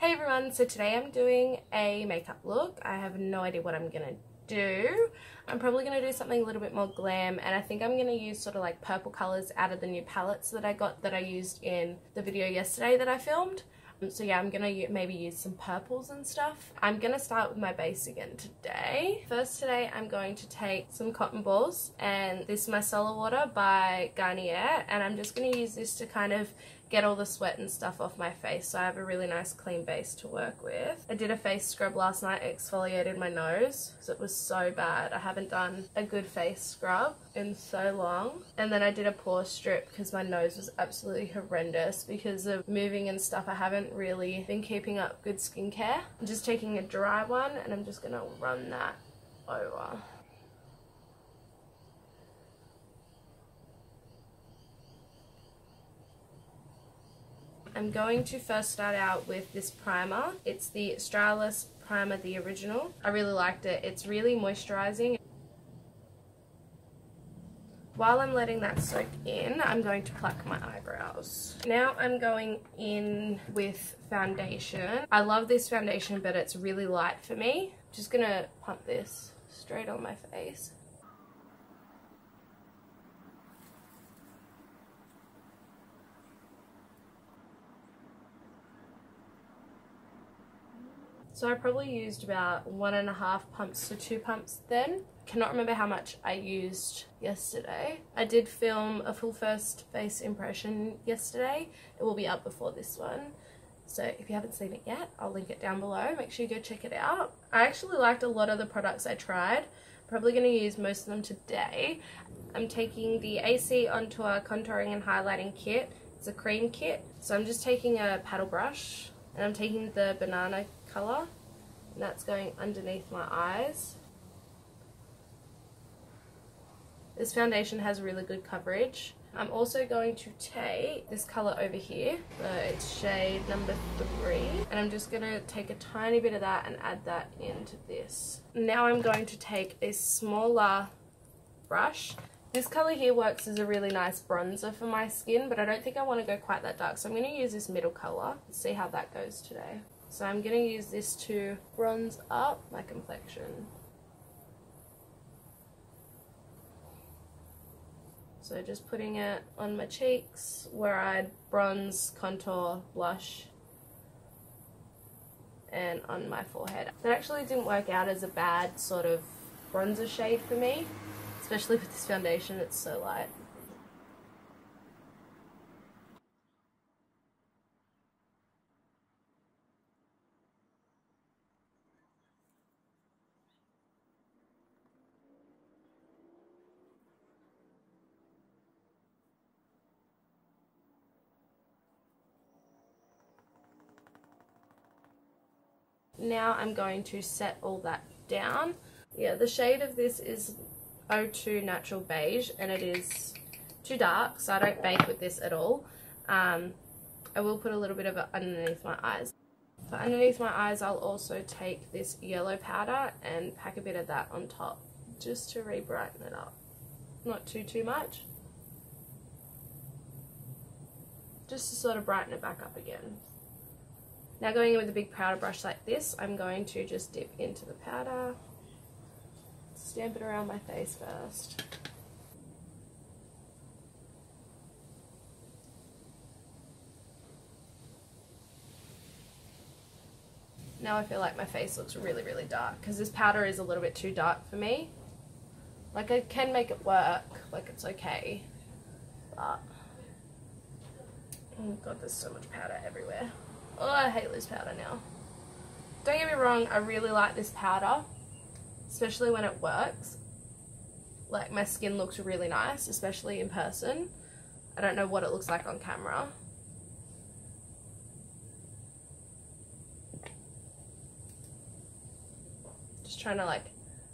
Hey everyone, so today I'm doing a makeup look. I have no idea what I'm gonna do. I'm probably gonna do something a little bit more glam, and I think I'm gonna use sort of like purple colors out of the new palettes that I got that I used in the video yesterday that I filmed. So yeah, I'm gonna maybe use some purples and stuff. I'm gonna start with my base again today. First today I'm going to take some cotton balls and this micellar water by Garnier, and I'm just gonna use this to kind of get all the sweat and stuff off my face so I have a really nice clean base to work with. I did a face scrub last night, exfoliated my nose because it was so bad. I haven't done a good face scrub in so long. And then I did a pore strip because my nose was absolutely horrendous because of moving and stuff. I haven't really been keeping up good skincare. I'm just taking a dry one and I'm just gonna run that over. I'm going to first start out with this primer. It's the Australis Primer, the original. I really liked it. It's really moisturizing. While I'm letting that soak in, I'm going to pluck my eyebrows. Now I'm going in with foundation. I love this foundation, but it's really light for me. I'm just gonna pump this straight on my face. So I probably used about 1.5 pumps to 2 pumps then. Cannot remember how much I used yesterday. I did film a full first face impression yesterday. It will be up before this one. So if you haven't seen it yet, I'll link it down below. Make sure you go check it out. I actually liked a lot of the products I tried. Probably going to use most of them today. I'm taking the AC On Tour Contouring and Highlighting Kit. It's a cream kit. So I'm just taking a paddle brush and I'm taking the banana colour, and that's going underneath my eyes. This foundation has really good coverage. I'm also going to take this colour over here, so it's shade number 3, and I'm just going to take a tiny bit of that and add that into this. Now I'm going to take a smaller brush. This colour here works as a really nice bronzer for my skin, but I don't think I want to go quite that dark, so I'm going to use this middle colour and see how that goes today. So I'm going to use this to bronze up my complexion. So just putting it on my cheeks where I'd bronze, contour, blush, and on my forehead. That actually didn't work out as a bad sort of bronzer shade for me, especially with this foundation, it's so light. Now I'm going to set all that down. Yeah, the shade of this is 02 Natural Beige, and it is too dark, so I don't bake with this at all. I will put a little bit of it underneath my eyes. For underneath my eyes, I'll also take this yellow powder and pack a bit of that on top, just to re-brighten it up. Not too much. Just to sort of brighten it back up again. Now going in with a big powder brush like this, I'm going to just dip into the powder, stamp it around my face first. Now I feel like my face looks really dark because this powder is a little bit too dark for me. Like, I can make it work, like it's okay, but oh god, there's so much powder everywhere. Oh, I hate loose powder now. Don't get me wrong, I really like this powder, especially when it works. Like, my skin looks really nice, especially in person. I don't know what it looks like on camera. Just trying to like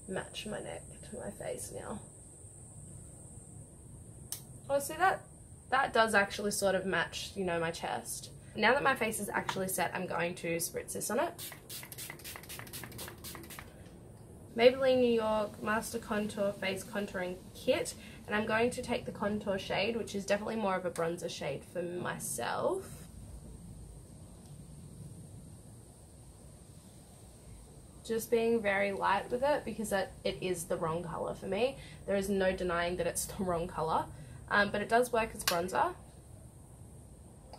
match my neck to my face now. Oh, see that does actually sort of match, you know, my chest. Now that my face is actually set, I'm going to spritz this on it. Maybelline New York Master Contour Face Contouring Kit, and I'm going to take the contour shade, which is definitely more of a bronzer shade for myself. just being very light with it because it is the wrong colour for me. There is no denying that it's the wrong colour, but it does work as bronzer.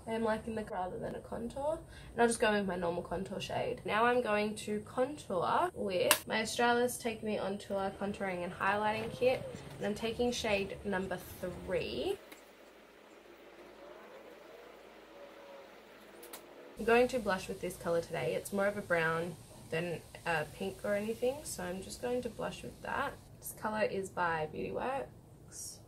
I'm liking the rather than a contour, and I'll just go with my normal contour shade. Now I'm going to contour with my Australis Take Me On Tour contouring and highlighting kit, and I'm taking shade number 3. I'm going to blush with this colour today. It's more of a brown than a pink or anything, so I'm just going to blush with that. This colour is by Beauty Works.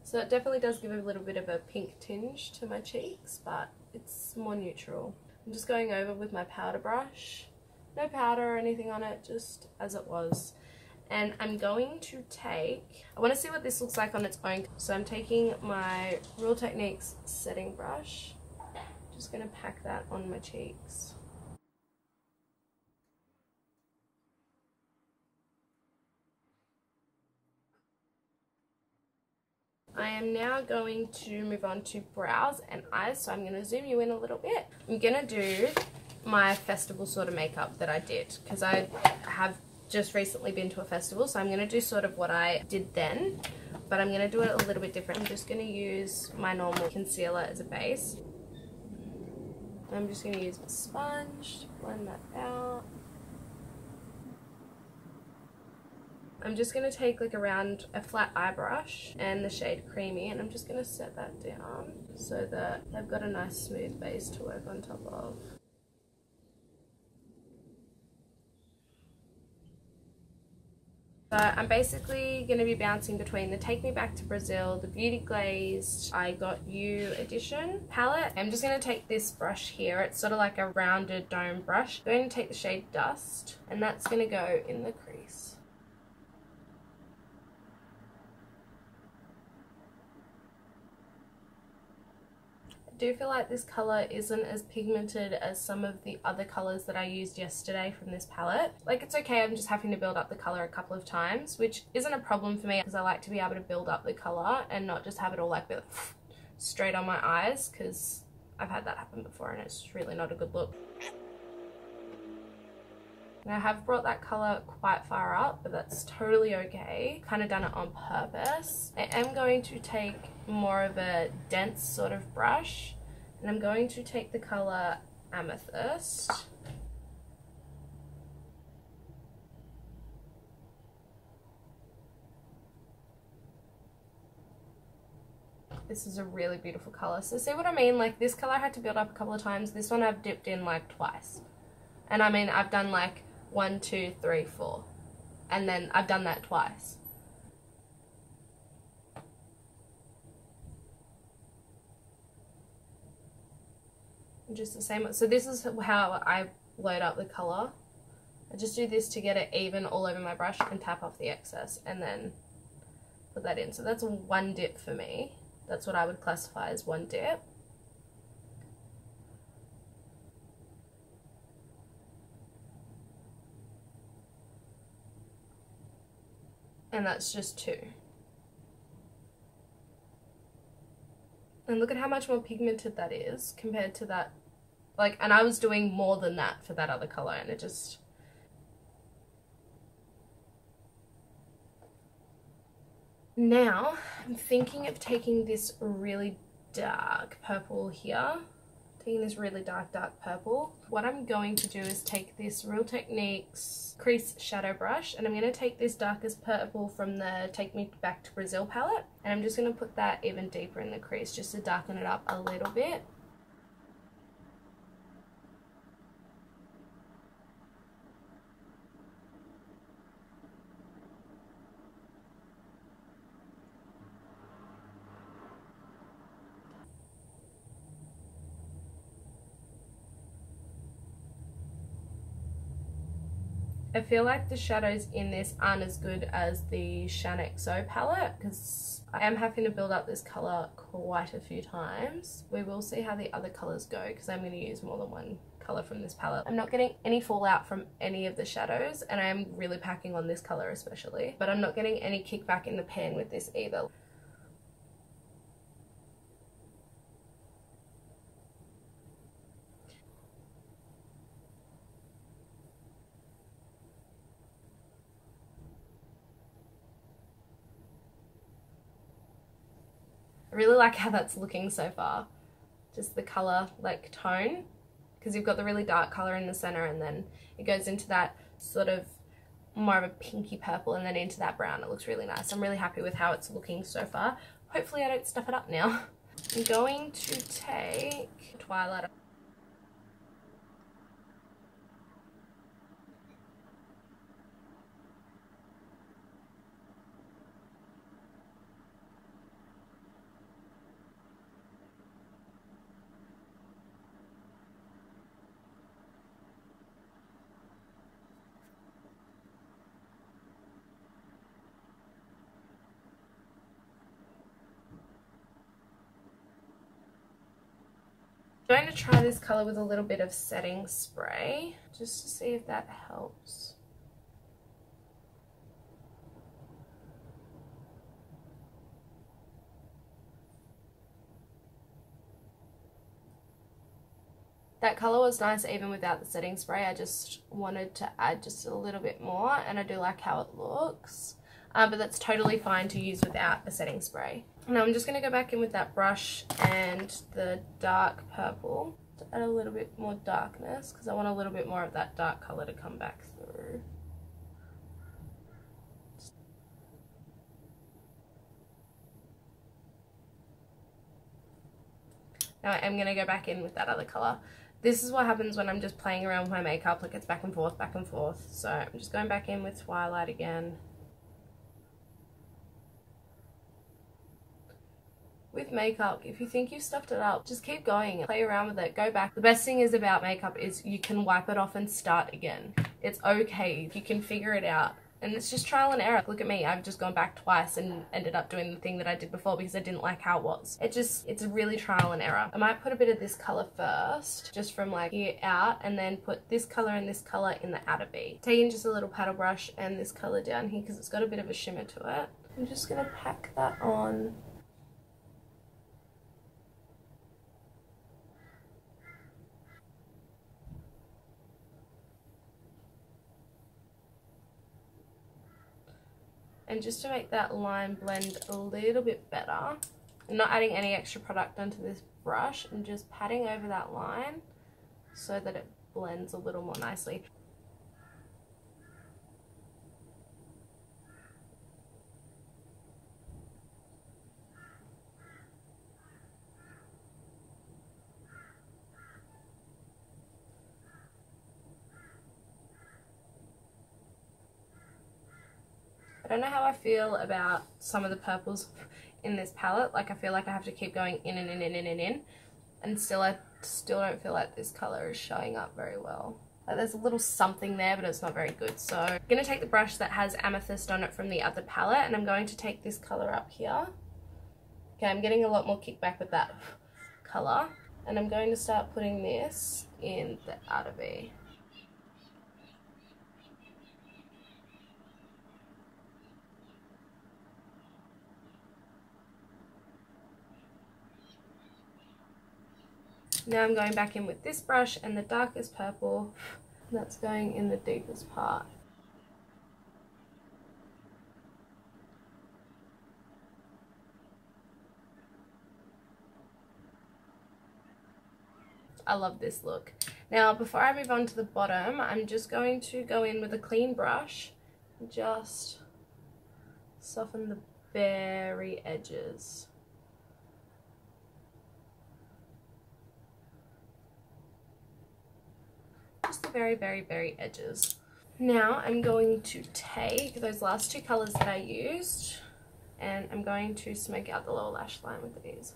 So it definitely does give a little bit of a pink tinge to my cheeks, but it's more neutral. I'm just going over with my powder brush. No powder or anything on it, just as it was. And I'm going to take, I want to see what this looks like on its own. So I'm taking my Real Techniques setting brush. Just going to pack that on my cheeks. I am now going to move on to brows and eyes, so I'm going to zoom you in a little bit. I'm going to do my festival sort of makeup that I did, because I have just recently been to a festival, so I'm going to do sort of what I did then, but I'm going to do it a little bit different. I'm just going to use my normal concealer as a base. I'm just going to use my sponge to blend that out. I'm just going to take like a flat eye brush and the shade Creamy, and I'm just going to set that down so that I've got a nice smooth base to work on top of. So I'm basically going to be bouncing between the Take Me Back to Brazil, the Beauty Glazed I Got You Edition palette. I'm just going to take this brush here. It's sort of like a rounded dome brush. I'm going to take the shade Dust, and that's going to go in the crease. I do feel like this colour isn't as pigmented as some of the other colours that I used yesterday from this palette. Like, it's okay, I'm just having to build up the colour a couple of times, which isn't a problem for me because I like to be able to build up the colour and not just have it all like straight on my eyes, because I've had that happen before and it's really not a good look. And I have brought that colour quite far up, but that's totally okay. Kind of done it on purpose. I am going to take more of a dense sort of brush, and I'm going to take the colour Amethyst. This is a really beautiful colour. So see what I mean? Like, this colour I had to build up a couple of times. This one I've dipped in like twice. And I mean, I've done like 1, 2, 3, 4. And then I've done that twice. Just the same. So this is how I load up the colour. I just do this to get it even all over my brush and tap off the excess and then put that in. So that's one dip for me. That's what I would classify as one dip. And that's just 2. And look at how much more pigmented that is compared to that. Like, and I was doing more than that for that other colour, and it just... Now, I'm thinking of taking this really dark purple here. Taking this really dark purple. What I'm going to do is take this Real Techniques crease shadow brush, and I'm going to take this darkest purple from the Take Me Back to Brazil palette, and I'm just going to put that even deeper in the crease just to darken it up a little bit. I feel like the shadows in this aren't as good as the Shan XO palette because I am having to build up this colour quite a few times. We will see how the other colours go because I'm going to use more than one colour from this palette. I'm not getting any fallout from any of the shadows, and I am really packing on this colour especially, but I'm not getting any kickback in the pan with this either. I really like how that's looking so far. Just the colour, like tone, because you've got the really dark colour in the centre and then it goes into that sort of more of a pinky purple and then into that brown. It looks really nice. I'm really happy with how it's looking so far. Hopefully I don't stuff it up now. I'm going to take Twilight. I'm going to try this colour with a little bit of setting spray just to see if that helps. That colour was nice even without the setting spray. I just wanted to add just a little bit more and I do like how it looks. But that's totally fine to use without a setting spray. Now I'm just going to go back in with that brush and the dark purple to add a little bit more darkness because I want a little bit more of that dark colour to come back through. Now I am going to go back in with that other colour. This is what happens when I'm just playing around with my makeup, like it's back and forth, back and forth. So I'm just going back in with Twilight again. With makeup, if you think you've stuffed it up, just keep going, play around with it, go back. The best thing is about makeup is you can wipe it off and start again. It's okay, you can figure it out. And it's just trial and error. Look at me, I've just gone back twice and ended up doing the thing that I did before because I didn't like how it was. It's really trial and error. I might put a bit of this colour first, just from like here out, and then put this colour and this colour in the outer V. Taking just a little paddle brush and this colour down here because it's got a bit of a shimmer to it. I'm just gonna pack that on. And just to make that line blend a little bit better, I'm not adding any extra product onto this brush. I'm just patting over that line so that it blends a little more nicely. I don't know how I feel about some of the purples in this palette. Like I feel like I have to keep going in and in and in and in. And still I don't feel like this colour is showing up very well. Like there's a little something there but it's not very good. So I'm going to take the brush that has amethyst on it from the other palette and I'm going to take this colour up here. Okay, I'm getting a lot more kickback with that colour. And I'm going to start putting this in the outer V. Now I'm going back in with this brush and the darkest purple, that's going in the deepest part. I love this look. Now before I move on to the bottom, I'm just going to go in with a clean brush and just soften the very edges. Just the very, very, very edges. Now I'm going to take those last two colours that I used and I'm going to smoke out the lower lash line with these.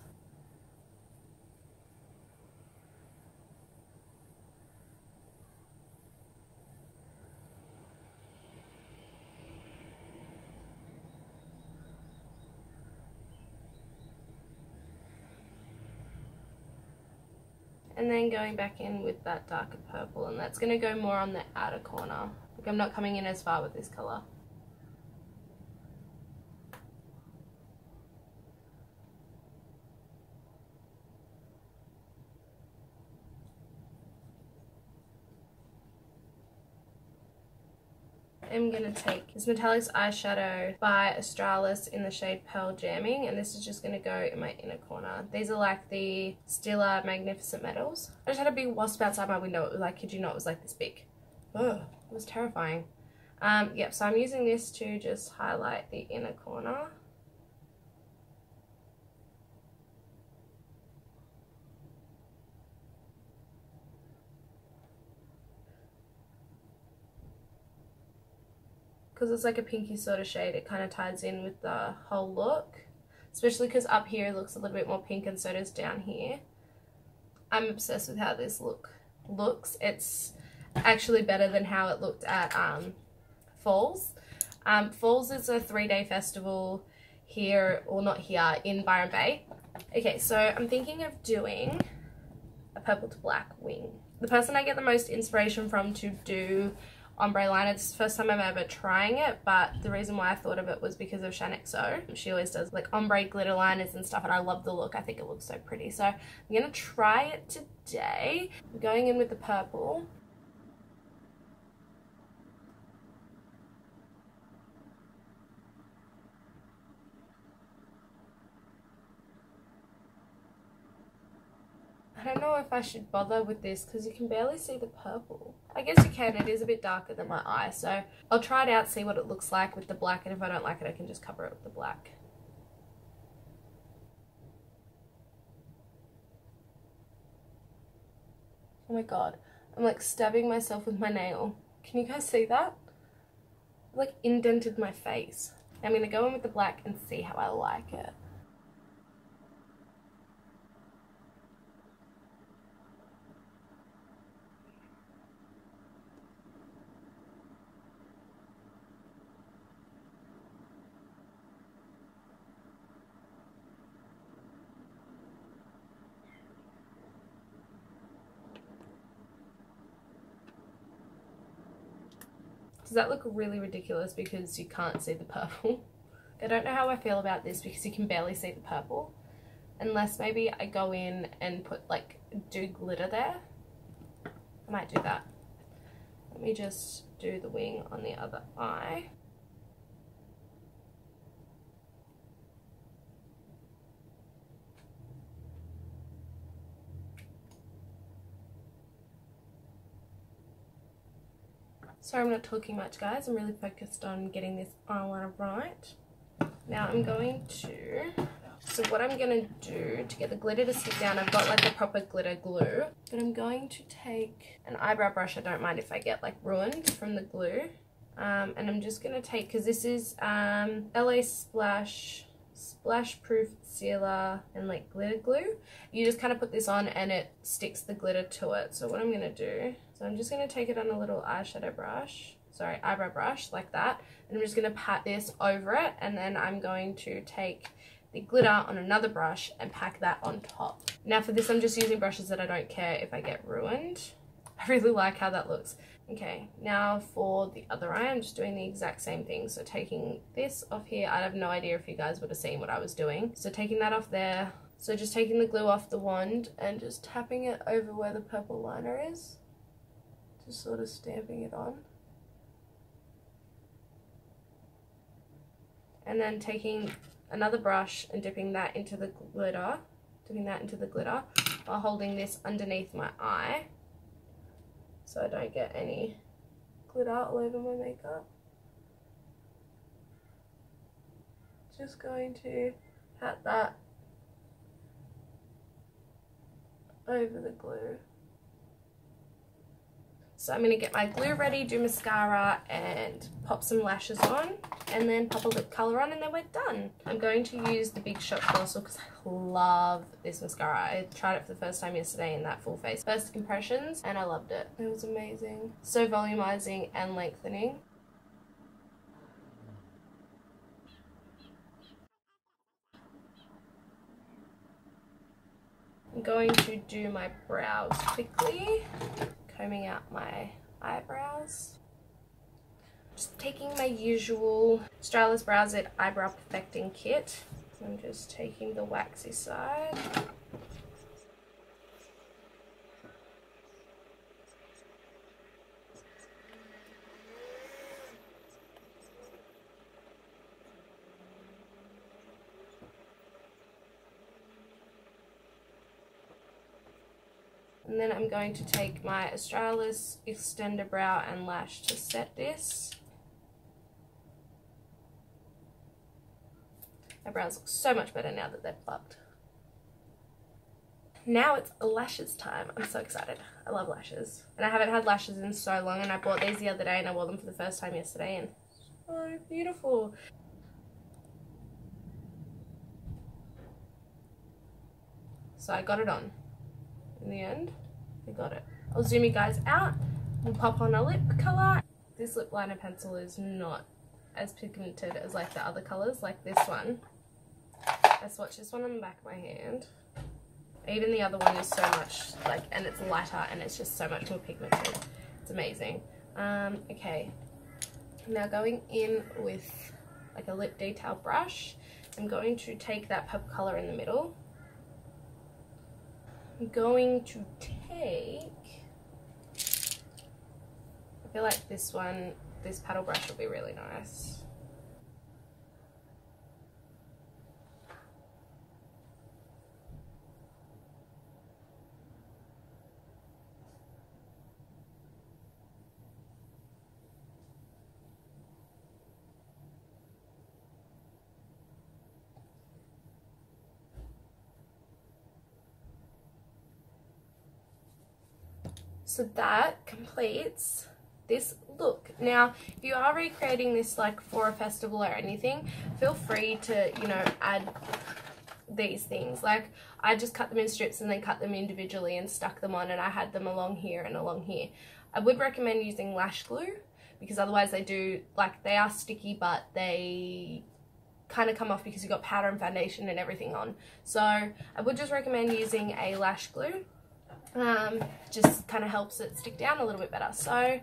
And then going back in with that darker purple, and that's going to go more on the outer corner. Like I'm not coming in as far with this colour. am going to take this Metallics eyeshadow by Australis in the shade Pearl Jamming, and this is just going to go in my inner corner. These are like the Stila Magnificent Metals. I just had a big wasp outside my window. It was like, kid you not, it was like this big. Ugh, it was terrifying. Yep, so I'm using this to just highlight the inner corner. Because it's like a pinky sort of shade, it kind of ties in with the whole look. Especially because up here it looks a little bit more pink and so does down here. I'm obsessed with how this looks. It's actually better than how it looked at Fulls. Fulls is a 3-day festival here, or not here, in Byron Bay. Okay, so I'm thinking of doing a purple to black wing. The person I get the most inspiration from to do ombre liner, this is the first time I'm ever trying it, but the reason why I thought of it was because of Shanexo. She always does like ombre glitter liners and stuff, and I love the look. I think it looks so pretty. So I'm gonna try it today. I'm going in with the purple. I don't know if I should bother with this because you can barely see the purple. I guess you can, it is a bit darker than my eye, so I'll try it out, see what it looks like with the black, and if I don't like it I can just cover it with the black. Oh my god, I'm like stabbing myself with my nail. Can you guys see that? I like indented my face. I'm going to go in with the black and see how I like it. Does that look really ridiculous because you can't see the purple? I don't know how I feel about this because you can barely see the purple. Unless maybe I go in and put like, do glitter there. I might do that. Let me just do the wing on the other eye. Sorry I'm not talking much, guys. I'm really focused on getting this eyeliner right. Now I'm going to... So what I'm going to do to get the glitter to stick down, I've got like a proper glitter glue. But I'm going to take an eyebrow brush. I don't mind if I get like ruined from the glue. And I'm just going to take, because this is LA Splash Proof Sealer and like glitter glue. You just kind of put this on and it sticks the glitter to it. So what I'm going to do... So I'm just going to take it on a little eyebrow brush like that, and I'm just going to pat this over it, and then I'm going to take the glitter on another brush and pack that on top. Now for this I'm just using brushes that I don't care if I get ruined. I really like how that looks. Okay, now for the other eye I'm just doing the exact same thing. So taking this off here, I have no idea if you guys would have seen what I was doing. So taking that off there, so just taking the glue off the wand and just tapping it over where the purple liner is. Just sort of stamping it on. And then taking another brush and dipping that into the glitter, while holding this underneath my eye so I don't get any glitter all over my makeup. Just going to pat that over the glue. So I'm going to get my glue ready, do mascara and pop some lashes on, and then pop a lip colour on, and then we're done. I'm going to use the Big Shot Colossal because I love this mascara. I tried it for the first time yesterday in that full face first impressions and I loved it. It was amazing. So volumizing and lengthening. I'm going to do my brows quickly. Combing out my eyebrows. Just taking my usual Australis Brows It Eyebrow Perfecting Kit. I'm just taking the waxy side. And then I'm going to take my Australis Extender Brow and Lash to set this. My brows look so much better now that they're plucked. Now it's lashes time. I'm so excited. I love lashes. And I haven't had lashes in so long, and I bought these the other day and I wore them for the first time yesterday, and so beautiful. So I got it on. In the end, I got it. I'll zoom you guys out. We'll pop on a lip colour. This lip liner pencil is not as pigmented as like the other colours, like this one. I swatched this one on the back of my hand. Even the other one is so much like, and it's lighter and it's just so much more pigmented. It's amazing. Okay, now going in with like a lip detail brush, I'm going to take that purple colour in the middle. I'm going to take, I feel like this one, this paddle brush will be really nice. So that completes this look. Now, if you are recreating this like for a festival or anything, feel free to, you know, add these things. Like, I just cut them in strips and then cut them individually and stuck them on, and I had them along here and along here. I would recommend using lash glue, because otherwise they do, like, they are sticky, but they kind of come off because you've got powder and foundation and everything on. So I would just recommend using a lash glue. Just kind of helps it stick down a little bit better. So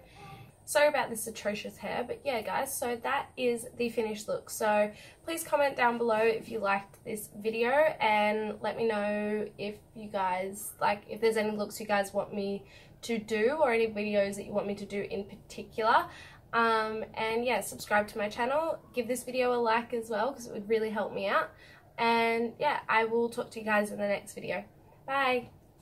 sorry about this atrocious hair, but yeah guys, so that is the finished look. So please comment down below if you liked this video, and let me know if you guys, like, if there's any looks you guys want me to do, or any videos that you want me to do in particular. And yeah, subscribe to my channel, give this video a like as well, because it would really help me out. And yeah, I will talk to you guys in the next video. Bye!